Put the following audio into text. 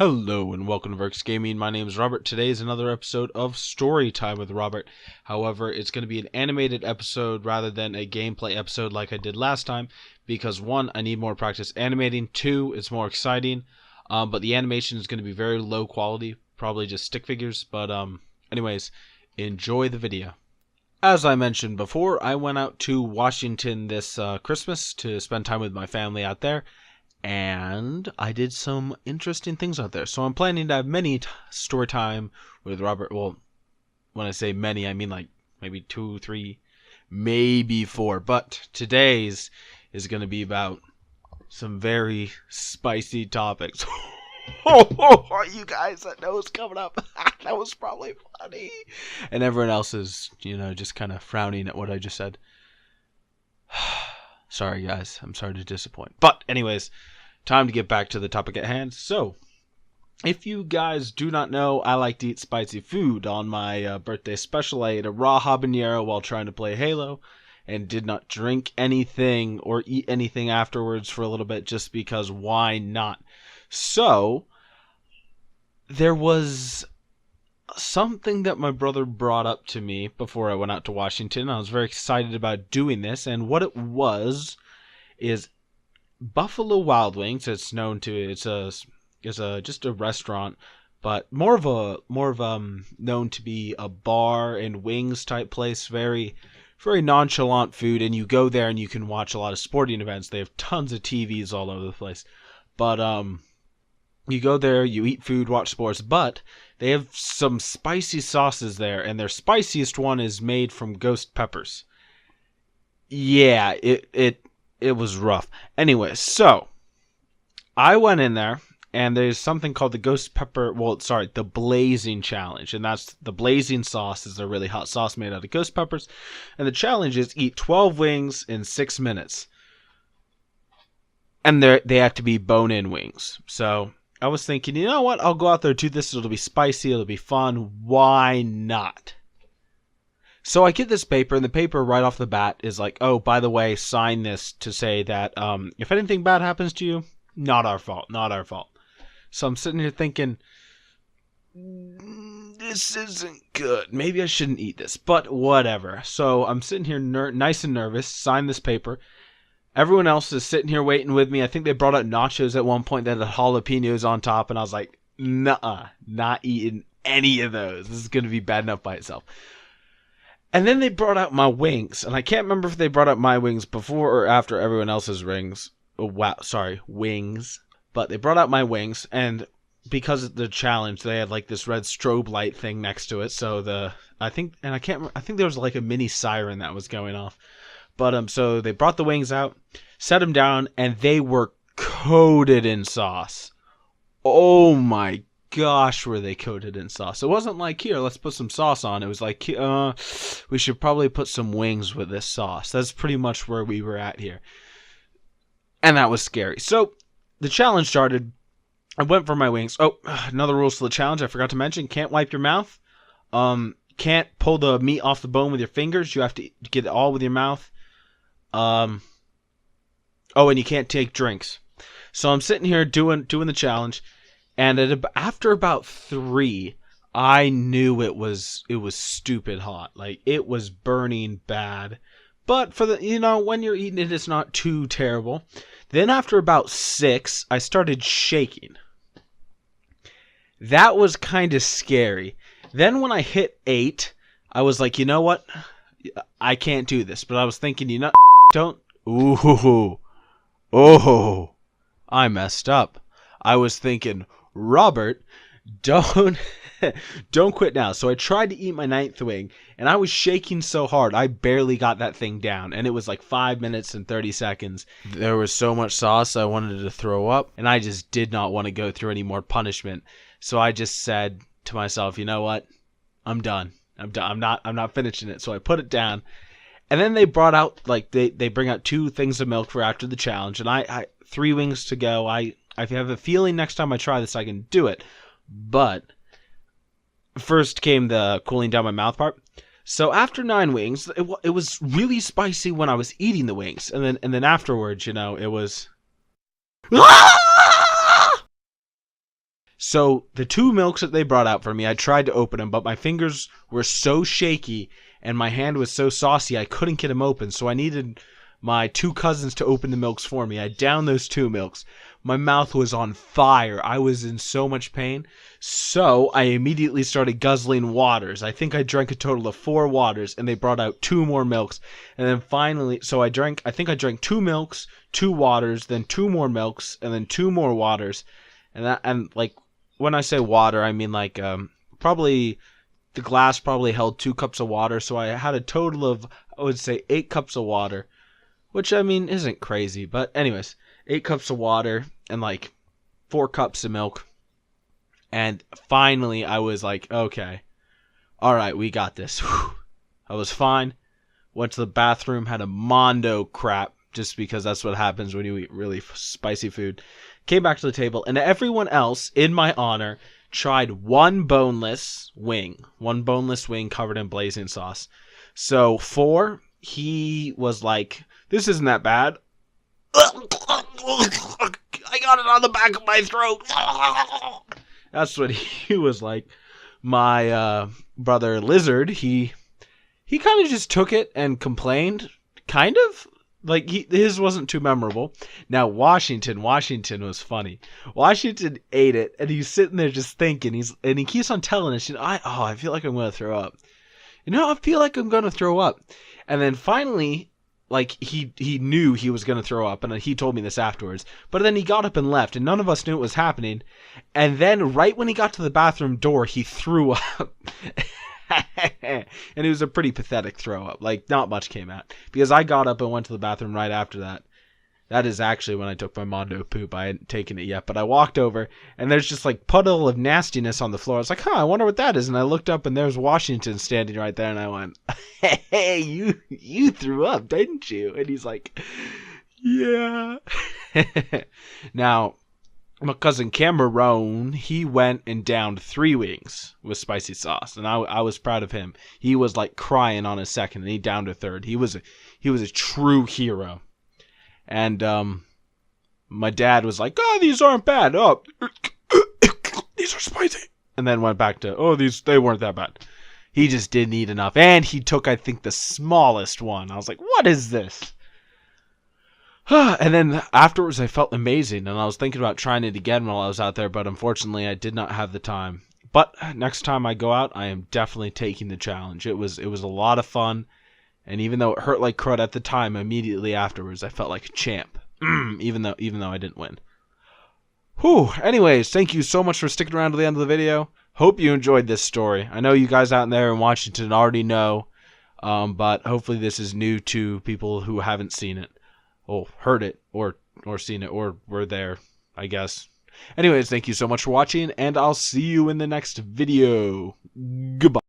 Hello and welcome to Verx Gaming. My name is Robert. Today is another episode of Story Time with Robert. However, it's going to be an animated episode rather than a gameplay episode like I did last time because one, I need more practice animating. Two, it's more exciting. But the animation is going to be very low quality, probably just stick figures. But anyways, enjoy the video. As I mentioned before, I went out to Washington this Christmas to spend time with my family out there. And I did some interesting things out there. So I'm planning to have many story time with Robert. Well, when I say many, I mean like maybe 2, 3, maybe 4. But today's is going to be about some very spicy topics. You guys that know what's coming up. That was probably funny. And everyone else is, just kind of frowning at what I just said. Sorry, guys. I'm sorry to disappoint. But anyways, time to get back to the topic at hand. So, if you guys do not know, I like to eat spicy food. On my birthday special, I ate a raw habanero while trying to play Halo and did not drink anything or eat anything afterwards for a little bit just because why not? So, there was something that my brother brought up to me before I went out to Washington. I was very excited about doing this, and what it was is Buffalo Wild Wings. It's known to it's just a restaurant, but more of known to be a bar and wings type place. Very nonchalant food, and you go there and you can watch a lot of sporting events. They have tons of TVs all over the place, but you go there, you eat food, watch sports, but they have some spicy sauces there, and their spiciest one is made from ghost peppers. Yeah, it was rough. Anyway, so I went in there, and there's something called the the Blaz'n challenge, and that's the Blaz'n sauce is a really hot sauce made out of ghost peppers, and the challenge is eat 12 wings in 6 minutes, and they have to be bone-in wings. So I was thinking, you know what? I'll go out there, do this. It'll be spicy. It'll be fun. Why not? So I get this paper, and the paper right off the bat is like, oh, by the way, sign this to say that if anything bad happens to you, not our fault. Not our fault. So I'm sitting here thinking, this isn't good. Maybe I shouldn't eat this, but whatever. So I'm sitting here nice and nervous, sign this paper. Everyone else is sitting here waiting with me. I think they brought out nachos at one point that had jalapenos on top, and I was like, nuh-uh, not eating any of those. This is going to be bad enough by itself. And then they brought out my wings, and I can't remember if they brought out my wings before or after everyone else's rings. Oh, wow, sorry, wings. But they brought out my wings, and because of the challenge, they had like this red strobe light thing next to it. So I think there was like a mini siren that was going off. But so they brought the wings out, set them down, and they were coated in sauce. Oh my gosh, were they coated in sauce. It wasn't like, here, let's put some sauce on. It was like, we should probably put some wings with this sauce. That's pretty much where we were at here. And that was scary. So the challenge started. I went for my wings. Oh, another rules to the challenge I forgot to mention. Can't wipe your mouth. Can't pull the meat off the bone with your fingers. You have to get it all with your mouth. Oh, and you can't take drinks. So I'm sitting here doing the challenge, and after about 3, I knew it was stupid hot. Like, it was burning bad. But for when you're eating it, it's not too terrible. Then after about 6, I started shaking. That was kind of scary. Then when I hit 8, I was like, you know what? I can't do this. But I was thinking, don't. Ooh. Oh. I messed up. I was thinking, Robert, don't quit now. So I tried to eat my 9th wing, and I was shaking so hard, I barely got that thing down. And it was like 5 minutes and 30 seconds. There was so much sauce, I wanted to throw up, and I just did not want to go through any more punishment. So I just said to myself, you know what? I'm done. I'm not finishing it. So I put it down. And then they brought out, like, they bring out 2 things of milk for after the challenge. And I 3 wings to go. I have a feeling next time I try this, I can do it. But first came the cooling down my mouth part. So after 9 wings, it was really spicy when I was eating the wings. And then afterwards, it was... So the 2 milks that they brought out for me, I tried to open them, but my fingers were so shaky and my hand was so saucy I couldn't get them open. So I needed my 2 cousins to open the milks for me. I downed those 2 milks. My mouth was on fire. I was in so much pain. So I immediately started guzzling waters. I think I drank a total of 4 waters, and they brought out 2 more milks. And then finally, so I think I drank 2 milks, 2 waters, then 2 more milks, and then 2 more waters. And like, when I say water, I mean like probably the glass probably held 2 cups of water. So I had a total of, I would say, 8 cups of water, which I mean isn't crazy. But anyways, 8 cups of water and like 4 cups of milk. And finally I was like, okay, all right, we got this. Whew. I was fine. Went to the bathroom, had a mondo crap, just because that's what happens when you eat really spicy food. Came back to the table, and everyone else, in my honor, tried one boneless wing covered in Blaz'n sauce. So 4, he was like, this isn't that bad. I got it on the back of my throat. That's what he was like. My brother Lizard, he kind of just took it and complained, kind of. Like, his wasn't too memorable. Now, Washington was funny. Washington ate it, and he's sitting there just thinking. He keeps on telling us, I feel like I'm going to throw up. I feel like I'm going to throw up. And then finally, like, he knew he was going to throw up, and he told me this afterwards. But then he got up and left, and none of us knew what was happening. And then right when he got to the bathroom door, he threw up. And it was a pretty pathetic throw up. Like, not much came out. Because I got up and went to the bathroom right after that. That is actually when I took my mondo poop. I hadn't taken it yet. But I walked over, and there's just like puddle of nastiness on the floor. I was like, I wonder what that is. And I looked up, and there's Washington standing right there. And I went, hey, you threw up, didn't you? And he's like, yeah. Now, my cousin Cameron, he went and downed 3 wings with spicy sauce, and I was proud of him. He was like crying on his second, and he downed a 3rd. He was a true hero. And my dad was like, these aren't bad. Oh, these are spicy. And then went back to, they weren't that bad. He just didn't eat enough, and he took, I think, the smallest one. I was like, what is this? And then afterwards, I felt amazing, and I was thinking about trying it again while I was out there, but unfortunately, I did not have the time. But next time I go out, I am definitely taking the challenge. It was a lot of fun, and even though it hurt like crud at the time, immediately afterwards, I felt like a champ, even though I didn't win. Whew. Anyways, thank you so much for sticking around to the end of the video. Hope you enjoyed this story. I know you guys out there in Washington already know, but hopefully this is new to people who haven't seen it. Heard it, or seen it, or were there, I guess. Anyways, thank you so much for watching, and I'll see you in the next video. Goodbye.